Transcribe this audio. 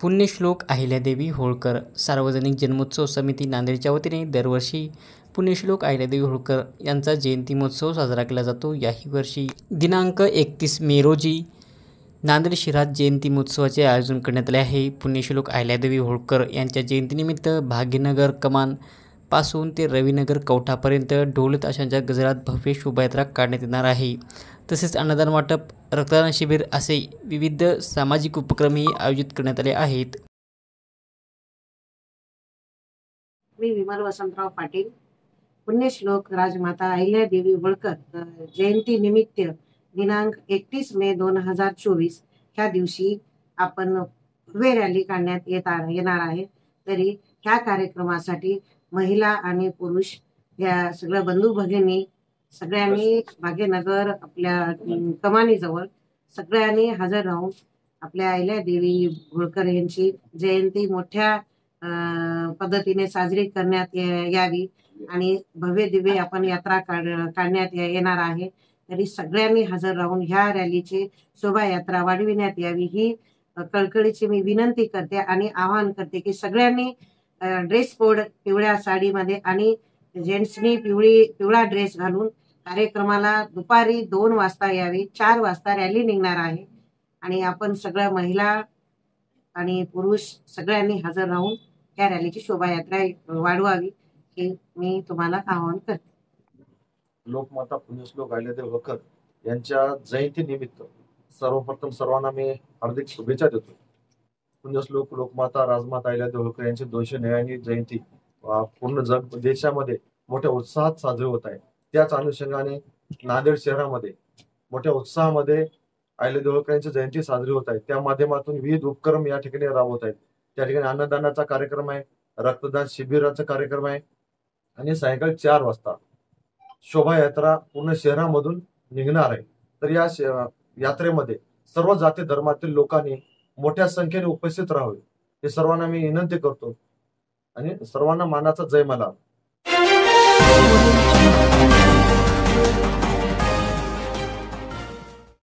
पुण्यश्लोक अहिल्यादेवी होळकर सार्वजनिक जन्मोत्सव समिती नांदेडच्या वतीने दरवर्षी पुण्यश्लोक अहिल्यादेवी होळकर यांचा जयंती महोत्सव साजरा केला जातो। याही वर्षी दिनांक 31 मे रोजी नांदेड शहरात जयंती महोत्सवाचे आयोजन करण्यात आले आहे। पुण्यश्लोक अहिल्यादेवी होळकर यांच्या जयंतीनिमित्त भाग्यनगर कमान पासून ते रविनगर कवठापर्यंत ढोल ताशांच्या गजरात भव्य शोभायात्रा काढण्यात येणार आहे। तसेच अन्नदान वाटप, रक्तदान शिबिर असे विविध सामाजिक उपक्रमही आयोजित करण्यात आले आहेत। मी विमल वसंतराव पाटील, पुण्यश्लोक राजमाता अहिल्यादेवी होळकर जयंती निमित्त दिनांक 31 मे 2024 ह्या दिवशी आपण भव्य रॅली काढण्यात येणार आहे। तरी ह्या कार्यक्रमासाठी महिला आणि पुरुष या सगळ्या बंधू भगिनी सगळ्यांनी भाग्यनगर आपल्या कमानीजवळ सगळ्यांनी हजर राहून आपल्या अहिल्यादेवी होळकर यांची जयंती मोठ्या पद्धतीने साजरी करण्यात यावी आणि भव्य दिव्य आपण यात्रा काढण्यात येणार आहे। तरी सगळ्यांनी हजर राहून ह्या रॅलीची शोभायात्रा वाढविण्यात यावी ही कळकळीची मी विनंती करते आणि आवाहन करते की सगळ्यांनी ड्रेस कोड पिवळ्या साडीमध्ये आणि जेंट्सनी पिवळा ड्रेस घालून कार्यक्रमाला दुपारी 2 वाजता यावे। 4 वाजता रॅली निघणार आहे आणि आपण सगळ्या महिला आणि पुरुष सगळ्यांनी हजर राहून या रॅलीची शोभायात्रा वाढवावी हे मी तुम्हाला आवाहन करते। लोकमाता पुण्यश्लोक अहिल्यादेवी होळकर यांच्या जयंती निमित्त सर्वप्रथम सर्वांना मी हार्दिक शुभेच्छा देतो। पुण्यश्लोक लोकमाता राजमाता अहिल्यादेवी होळकर यांची 209वी जयंती पूर्ण जग देशामध्ये मोठ्या उत्साहात साजरी होत आहे। त्याच अनुषंगाने नांदेड शहरामध्ये मोठ्या उत्साहामध्ये अहिल्यादेवी होळकर यांची जयंती साजरी होत आहे। त्या माध्यमातून विविध उपक्रम या ठिकाणी राबवत आहेत। त्या ठिकाणी अन्नदानाचा कार्यक्रम आहे, रक्तदान शिबिराचा कार्यक्रम आहे आणि सायंकाळी 4 वाजता शोभायात्रा पूर्ण शहरामधून निघणार आहे। तर या यात्रेमध्ये सर्व जाती धर्मातील लोकांनी मोठ्या संख्येने उपस्थित राहावे हे सर्वांना मी विनंती करतो आणि सर्वांना मानाचा जय मला।